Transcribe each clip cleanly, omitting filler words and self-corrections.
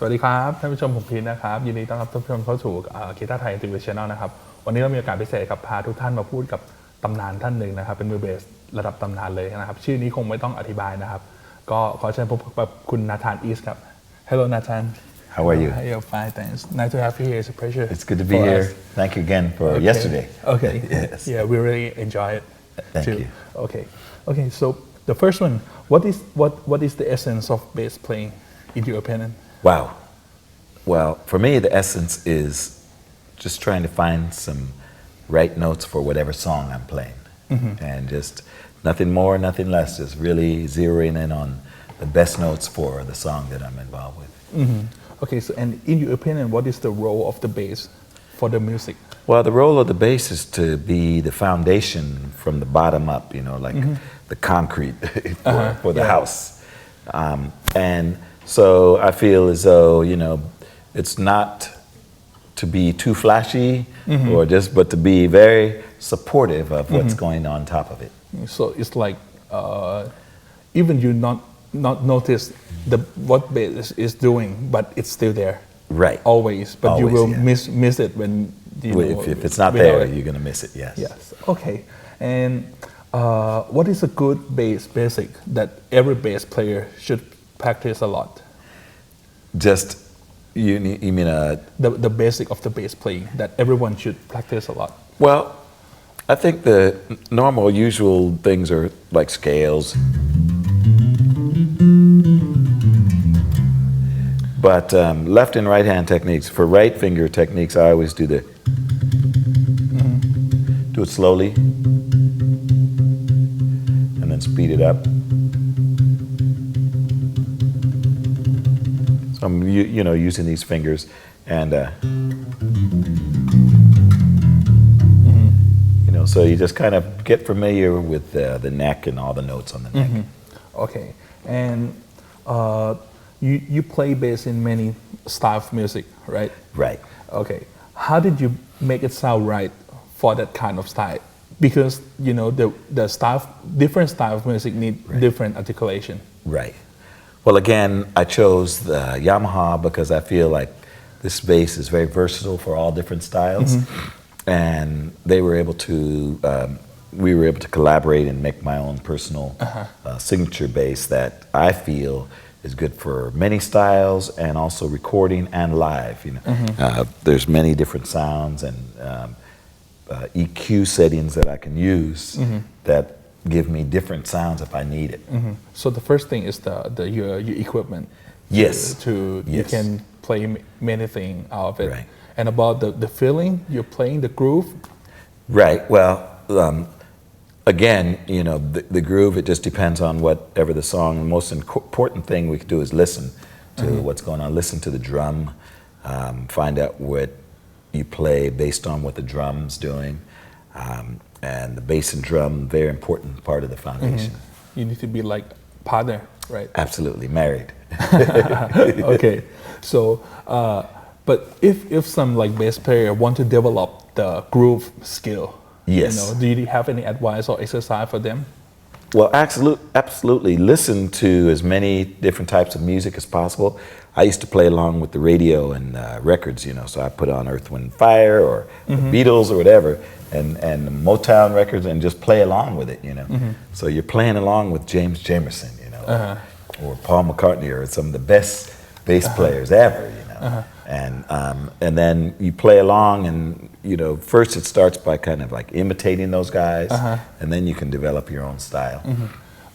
วัสดีครับท่านผู้ชมผมพีทนะครับยินดีต้อนรับท่านผู้ชมเข้าสู่GuitarThai Improvisationนะครับวันนี้เรามีโอกาสพิเศษครับพาทุกท่านมาพูดกับตำนานท่านหนึ่งนะครับเป็นมือเบสระดับตำนานเลยนะครับชื่อนี้คงไม่ต้องอธิบายนะครับก็ขอเชิญพบกับคุณนาธานอีสครับ Hello Nathan How are you? I'm fine, thanks. Nice to have you here. It's a pleasure. It's good to be here. Thank you again for yesterday. Okay. Yes. Yeah, we really enjoy it. Thank too. you. Okay. So the first one, what is the essence of bass playing, in your opinion? Wow. Well, for me, the essence is just trying to find some right notes for whatever song I'm playing, and just nothing more, nothing less. Just really zeroing in on the best notes for the song that I'm involved with. Okay, so and in your opinion, what is the role of the bass for the music? Well, the role of the bass is to be the foundation from the bottom up, like the concrete for the house. And so I feel as though, it's not to be too flashy but to be very supportive of what's going on top of it. So it's like even you not notice what bass is doing, but it's still there. Right. Always, but you Always, will yeah. miss it when if it's not there, you're going to miss it. Yes. Yes. Okay. And what is a good bass basic that every bass player should practice a lot? Just you mean the basic of the bass playing that everyone should practice a lot. Well, I think the normal, usual things are like scales. But left and right hand techniques, for right finger techniques, I always do do it slowly and then speed it up. So I'm using these fingers and so you just kind of get familiar with the neck and all the notes on the neck. Okay, and you play bass in many styles of music, right? Right. Okay, how did you make it sound right for that kind of style? Because the style, different style of music need different articulation. Right. Well, again, I chose the Yamaha because I feel like this bass is very versatile for all different styles, and we were able to collaborate and make my own personal signature bass that I feel is good for many styles and also recording and live. There's many different sounds and EQ settings that I can use that give me different sounds if I need it. So the first thing is your equipment. Yes. You can play many things out of it. Right. And about the feeling, you're playing the groove. Right. Well, again, the groove, it just depends on whatever the song. The most important thing we can do is listen to what's going on. Listen to the drum. Find out what you play based on what the drum's doing. And the bass and drum, very important part of the foundation. You need to be like partner, right? Absolutely, married. Okay, so but if some like bass player want to develop the groove skill, yes, do you have any advice or exercise for them? Well, absolutely. Listen to as many different types of music as possible. I used to play along with the radio and records, so I put on Earth, Wind, Fire or the Beatles or whatever, and the Motown records, and just play along with it, So you're playing along with James Jamerson, or Paul McCartney, or some of the best bass players ever, And then you play along, and first it starts by kind of like imitating those guys, and then you can develop your own style.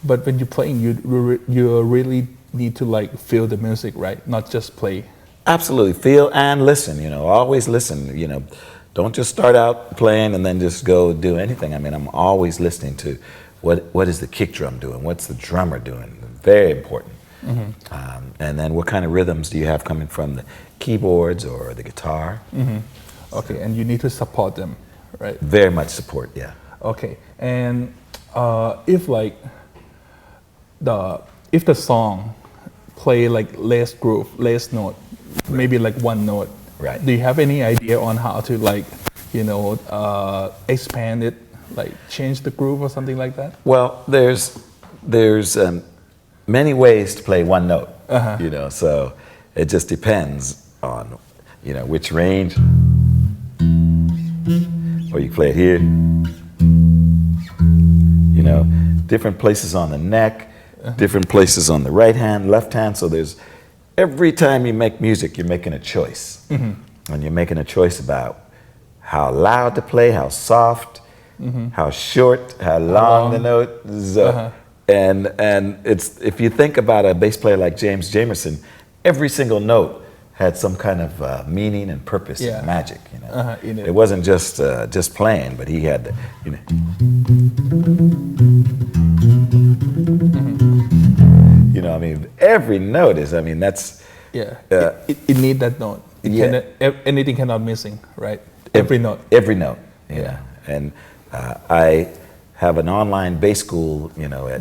But when you're playing, you really need to like feel the music, right? Not just play. Absolutely, feel and listen. Always listen. Don't just start out playing and then just go do anything. I mean, I'm always listening to what is the kick drum doing, what's the drummer doing. Very important. And then what kind of rhythms do you have coming from the keyboards or the guitar? Okay, and you need to support them, right? Very much support, yeah. Okay, and if like if the song play like less groove, less note, maybe like one note, right? Do you have any idea on how to like expand it, like change the groove or something like that? Well, there's many ways to play one note, so it just depends on, which range. Or you play it here. Different places on the neck, different places on the right hand, left hand. So every time you make music, you're making a choice. And you're making a choice about how loud to play, how soft, how short, how long the note is. And it's, if you think about a bass player like James Jamerson, every single note had some kind of meaning and purpose and magic. It wasn't just playing, but he had I mean, every note is. I mean, that's it need that note. Anything cannot missing, right? Every note. Every note. Yeah. And I have an online bass school, at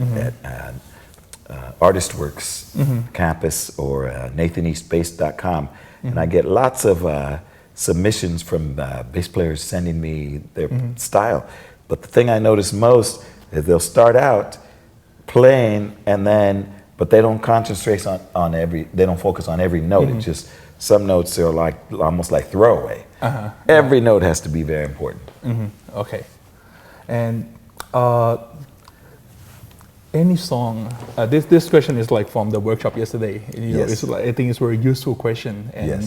ArtistWorks campus or NathanEastBass.com, and I get lots of submissions from bass players sending me their style. But the thing I notice most is they'll start out playing but they don't concentrate they don't focus on every note. It's just some notes are almost like throwaway. Every note has to be very important. Okay. And any song, this question is like from the workshop yesterday. It's like, I think it's a very useful question, and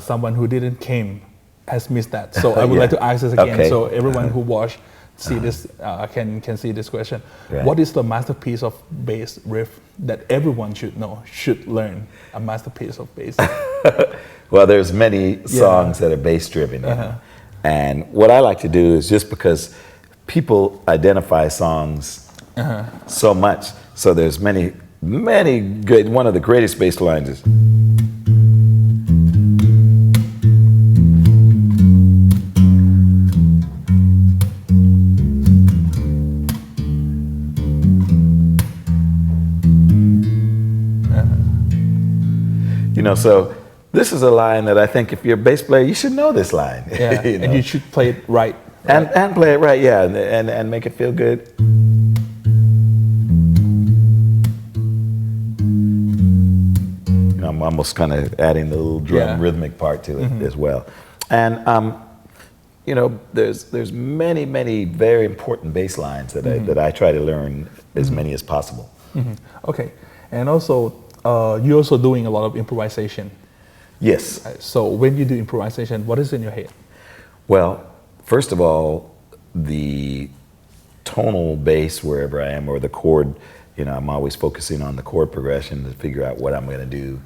someone who didn't came has missed that. So I would like to ask this again, so everyone who watched see this can see this question. Right. What is the masterpiece of bass riff that everyone should know, should learn? A masterpiece of bass. Well, there's many songs that are bass driven, and what I like to do is, just because people identify songs so much, so there's many good. One of the greatest bass lines is. So this is a line that I think if you're a bass player, you should know this line. And you should play it right. And play it right, and make it feel good. I'm almost kind of adding the little drum rhythmic part to it as well. And there's many very important bass lines that I try to learn as many as possible. Okay, and also you're also doing a lot of improvisation. Yes. So when you do improvisation, what is in your head? Well, first of all, the tonal bass wherever I am, or the chord, I'm always focusing on the chord progression to figure out what I'm going to do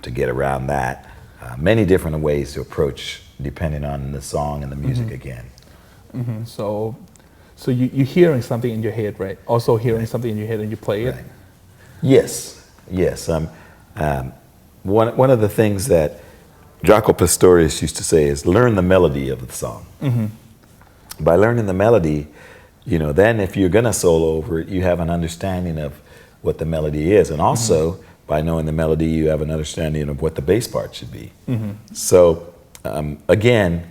to get around that. Many different ways to approach depending on the song and the music again. So you're hearing something in your head, right? Also hearing something in your head and you play it? Yes. One of the things that Jaco Pastorius used to say is learn the melody of the song. By learning the melody, then if you're going to solo over it, you have an understanding of what the melody is. And also, by knowing the melody, you have an understanding of what the bass part should be. So, again,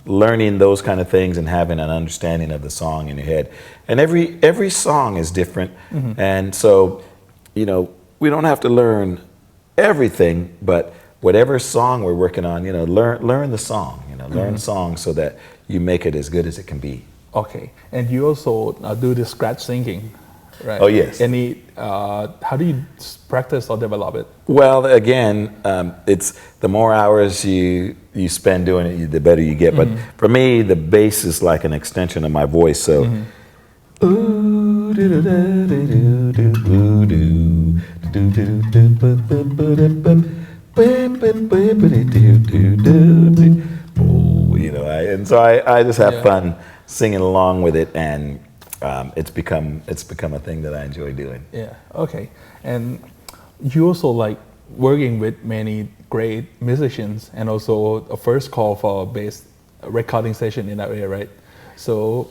learning those kind of things and having an understanding of the song in your head. And every song is different. And so, we don't have to learn everything, but whatever song we're working on, learn the song, learn the song so that you make it as good as it can be. Okay, and you also do the scratch singing, right? Oh, yes. How do you practice or develop it? Well, again, it's the more hours you spend doing it, the better you get. But for me, the bass is like an extension of my voice, so. And so I just have fun singing along with it, and it's become a thing that I enjoy doing. Yeah. Okay. And you also like working with many great musicians, and also a first call for a bass recording session in that area, right? So,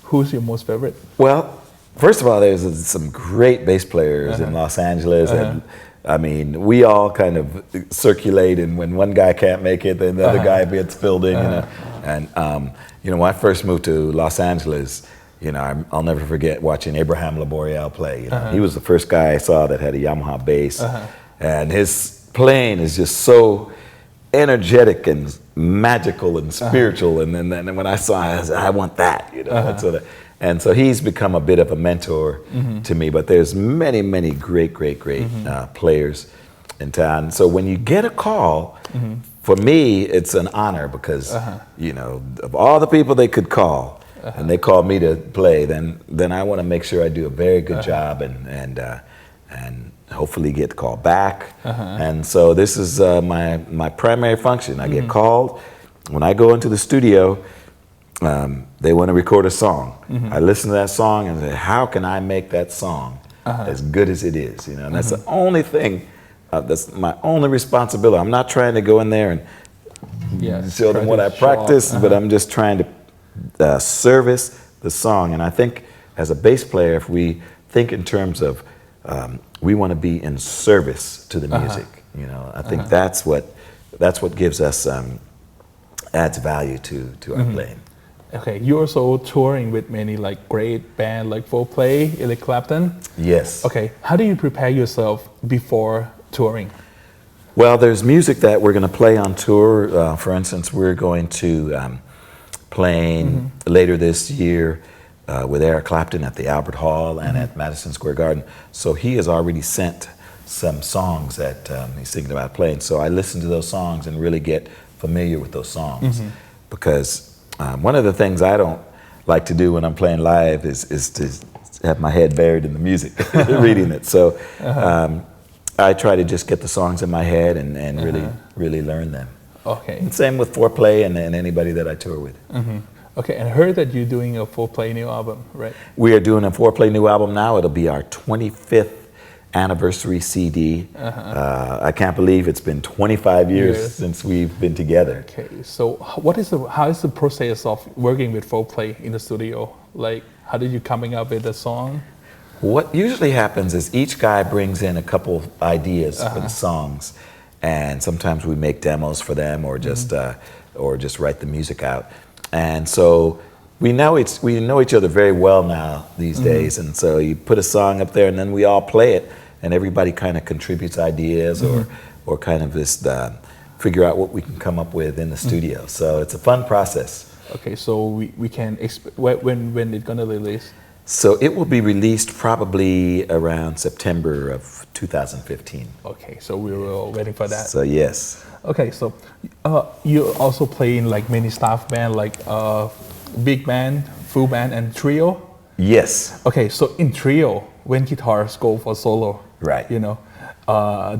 who's your most favorite? Well, first of all, there's some great bass players in Los Angeles, and I mean, we all kind of circulate, and when one guy can't make it, then the other guy gets filled in, And when I first moved to Los Angeles, I'll never forget watching Abraham Laboriel play. He was the first guy I saw that had a Yamaha bass, and his playing is just so energetic and magical and spiritual. And then when I saw it, I said, I want that, you know. And so he's become a bit of a mentor to me. But there's many great players in town. So when you get a call, for me, it's an honor because, you know, of all the people they could call, and they call me to play, then I want to make sure I do a very good job and hopefully get called back. And so this is my primary function. I get called. When I go into the studio, they want to record a song. I listen to that song and say, how can I make that song as good as it is? You know, and that's the only thing. That's my only responsibility. I'm not trying to go in there and show them what I practice, but I'm just trying to service the song. And I think as a bass player, if we think in terms of we want to be in service to the music, you know, I think that's what gives us adds value to our playing. Okay, you're also touring with many like great band like Foreplay, Eric Clapton. Yes. Okay, how do you prepare yourself before touring? Well, there's music that we're going to play on tour. For instance, we're going to playing later this year with Eric Clapton at the Albert Hall and at Madison Square Garden. So he has already sent some songs that he's thinking about playing. So I listen to those songs and really get familiar with those songs. Because one of the things I don't like to do when I'm playing live is to have my head buried in the music, reading it. So I try to just get the songs in my head and really learn them. Okay. And same with Foreplay and anybody that I tour with. Okay, and I heard that you're doing a Foreplay new album, right? We are doing a Foreplay new album now. It'll be our 25th anniversary CD. I can't believe it's been 25 years since we've been together. Okay, so how is the process of working with Foreplay in the studio? Like, how did you coming up with a song? What usually happens is each guy brings in a couple ideas for the songs, and sometimes we make demos for them or just write the music out. And so we know each other very well now these days, and so you put a song up there and then we all play it, and everybody kind of contributes ideas or kind of just figure out what we can come up with in the studio. So it's a fun process. Okay, so we can when it's gonna release? So it will be released probably around September of 2015. Okay, so we were waiting for that. So yes. Okay, so you also play in like many staff band, like big band, full band, and trio. Yes. Okay, so in trio, when guitars go for solo, right? You know,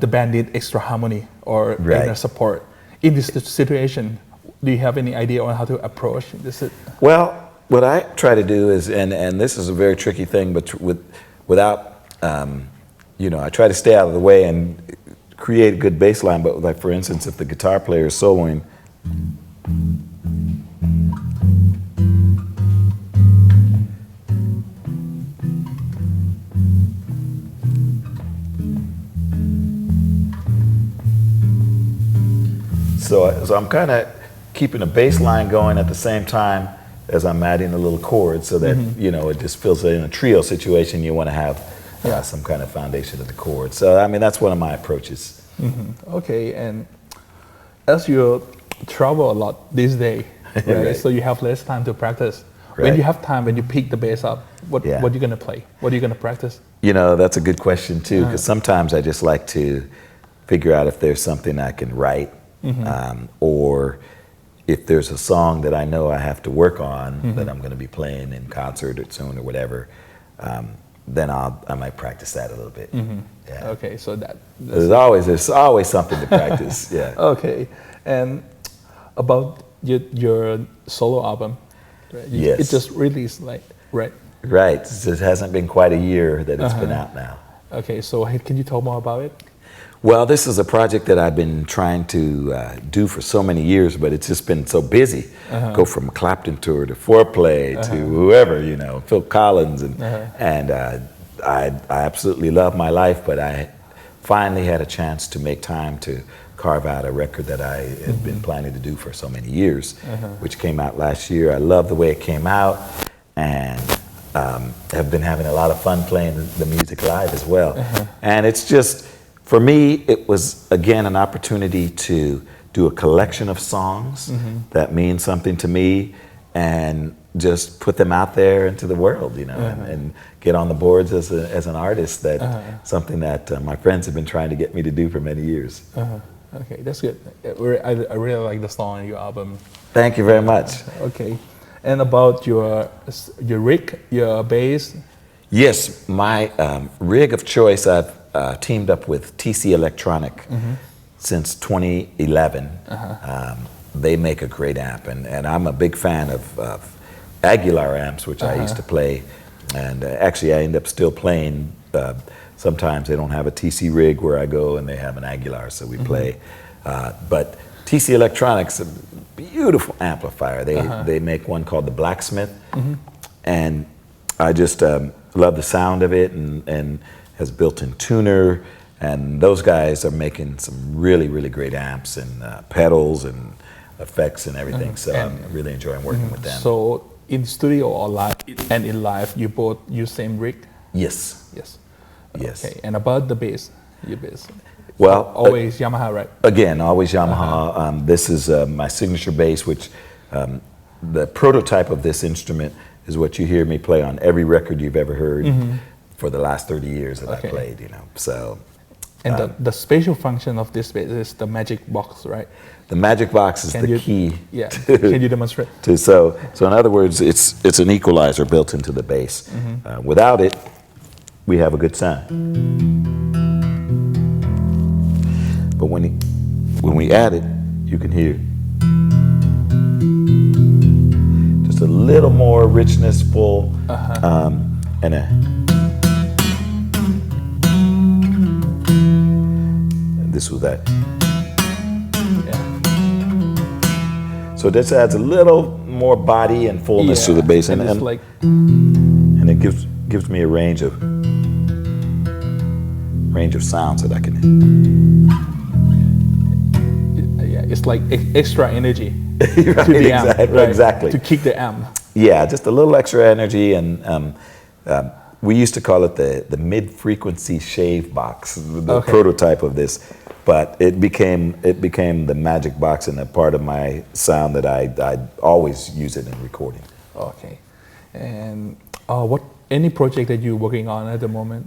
the band need extra harmony or inner support. In this situation, do you have any idea on how to approach this? Well, what I try to do is, and this is a very tricky thing, but without, you know, I try to stay out of the way and create a good bass line. But like, for instance, if the guitar player is soloing, so I'm kind of keeping a bass line going at the same time as I'm adding a little chord, so that you know, it just feels that in a trio situation you want to have some kind of foundation of the chord. So I mean, that's one of my approaches. Okay, and as you travel a lot these days, right? So you have less time to practice. When you have time, when you pick the bass up, what are you gonna play? What are you gonna practice? You know, that's a good question too, because sometimes I just like to figure out if there's something I can write, or if there's a song that I know I have to work on that I'm going to be playing in concert or soon or whatever, then I might practice that a little bit. Yeah. Okay, so there's always something to practice. Yeah. Okay, and about your solo album, right? Yes. It just released, like, right? Right. It hasn't been quite a year that it's been out now. Okay, so can you talk more about it? Well, this is a project that I've been trying to do for so many years, but it's just been so busy. Go from a Clapton tour to Foreplay to whoever, you know, Phil Collins, and I absolutely love my life, but I finally had a chance to make time to carve out a record that I had been planning to do for so many years, which came out last year. I love the way it came out, and have been having a lot of fun playing the music live as well. And it's just For me, it was, again, an opportunity to do a collection of songs that mean something to me and just put them out there into the world, and get on the boards as an artist. Something that my friends have been trying to get me to do for many years. Okay, that's good. I really like the song in your album. Thank you very much. Okay, and about your rig, your bass. Yes, my rig of choice, I've teamed up with TC Electronic since 2011. They make a great amp, and I'm a big fan of Aguilar amps, which I used to play, and actually I end up still playing. Sometimes they don't have a TC rig where I go, and they have an Aguilar, so we play. But TC Electronics, a beautiful amplifier. They make one called the Blacksmith, and I just love the sound of it, and has built-in tuner, and those guys are making some really, really great amps and pedals and effects and everything. So I'm really enjoying working with them. So in studio or live and in live, you both use same rig? Yes. Yes. Yes. Okay. And about the bass, your bass. Well, always Yamaha, right? Again, always Yamaha. This is my signature bass, which the prototype of this instrument is what you hear me play on every record you've ever heard for the last 30 years that I played. So. And the special function of this bass is the magic box, right? The magic box is the key. Yeah. Can you demonstrate? So in other words, it's an equalizer built into the bass. Without it, we have a good sound. But when we add it, you can hear just a little more richness, full, and this was that. So this adds a little more body and fullness to the bass, and it gives me a range of sounds that I can. Yeah, it's like extra energy right, to the amp, right? Exactly. To kick the amp. Yeah, just a little extra energy, and we used to call it the mid-frequency shave box, the prototype of this. But it became the magic box and a part of my sound that I always use it in recording. Okay, and any project that you're working on at the moment?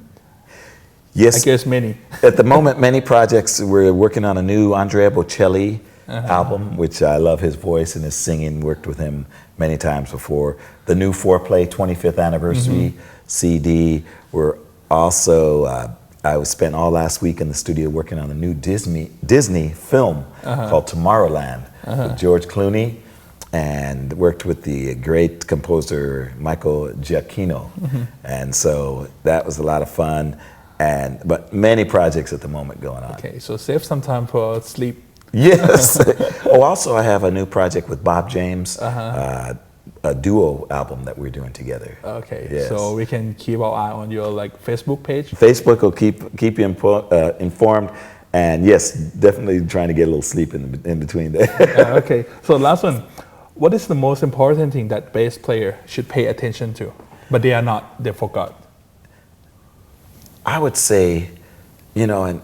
Yes, I guess many. At the moment, many projects. We're working on a new Andrea Bocelli album, which I love his voice and his singing. Worked with him many times before. The new Foreplay 25th anniversary CD. We're also. I spent all last week in the studio working on a new Disney film called Tomorrowland with George Clooney, and worked with the great composer Michael Giacchino. And so that was a lot of fun, but many projects at the moment going on. Okay, so save some time for sleep. Yes. Also I have a new project with Bob James, a duo album that we're doing together. Okay, yes. So we can keep our eye on your Facebook page. Facebook will keep you informed, and yes, definitely trying to get a little sleep in between there. Okay, so last one, what is the most important thing that bass player should pay attention to, but they forgot? I would say, and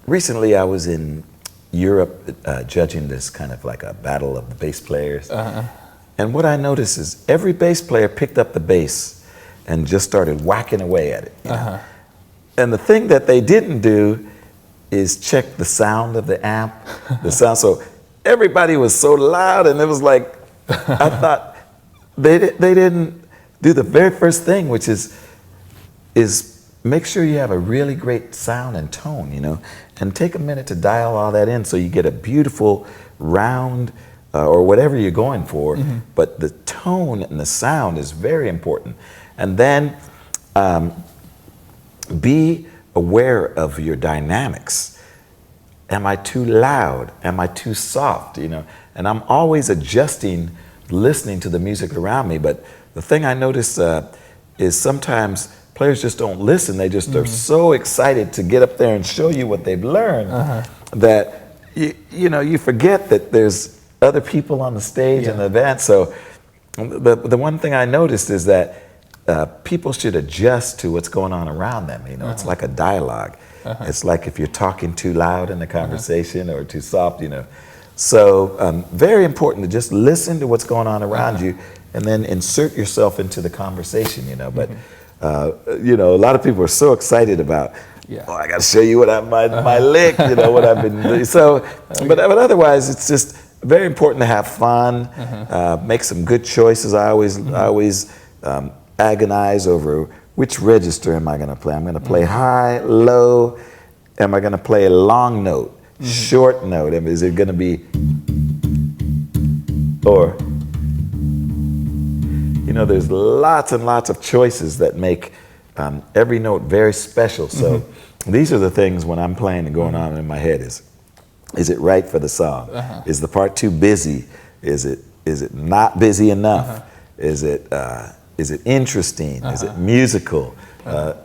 recently I was in Europe judging this kind of like a battle of the bass players. And what I noticed is every bass player picked up the bass and just started whacking away at it. And the thing that they didn't do is check the sound of the amp, the sound. So everybody was so loud, and it was like, I thought they didn't do the very first thing, which is make sure you have a really great sound and tone, and take a minute to dial all that in so you get a beautiful round, or whatever you're going for, but the tone and the sound is very important. And then be aware of your dynamics. Am I too loud? Am I too soft? And I'm always adjusting, listening to the music around me. But the thing I notice is sometimes players just don't listen. They just are so excited to get up there and show you what they've learned that you forget that there's other people on the stage in the band. So the one thing I noticed is that people should adjust to what's going on around them. You know, it's like a dialogue. It's like if you're talking too loud in the conversation or too soft, you know. So very important to just listen to what's going on around you and then insert yourself into the conversation, you know. But, you know, a lot of people are so excited about, oh, I got to show you what my lick, you know, what I've been doing. So, but otherwise, it's just very important to have fun, make some good choices. I always agonize over which register am I going to play. I'm going to play high, low. Am I going to play a long note, short note? Is it going to be, or, you know, there's lots and lots of choices that make every note very special. So these are the things when I'm playing and going on in my head is it right for the song? Is the part too busy? Is it not busy enough? Is it interesting? Is it musical?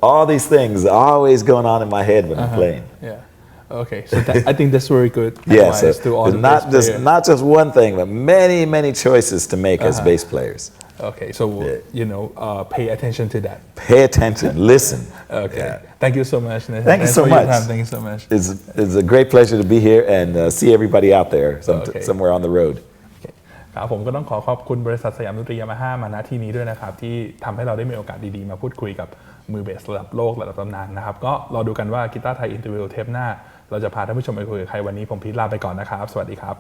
All these things are always going on in my head when I'm playing. Yeah. Okay. So I think that's very good. Yeah. So not just one thing, but many choices to make as bass players. Okay. So you know, pay attention to that. Pay attention. Listen. Okay. Yeah. Thank you so much, Nathan. Thank you so much. Thank you so much. It's a great pleasure to be here and see everybody out there somewhere on the road. ครับผมก็ต้องขอบคุณบริษัทสยามดนตรียามาฮ่ามาณที่นี้ด้วยนะครับที่ทำให้เราได้มีโอกาสดีๆมาพูดคุยกับมือเบสระดับโลกระดับตำนานนะครับก็รอดูกันว่ากีตาร์ไทยอินเตอร์วิวเทปหน้าเราจะพาท่านผู้ชมไปคุยกับใครวันนี้ผมพีทลาไปก่อนนะครับสวัสดีครับ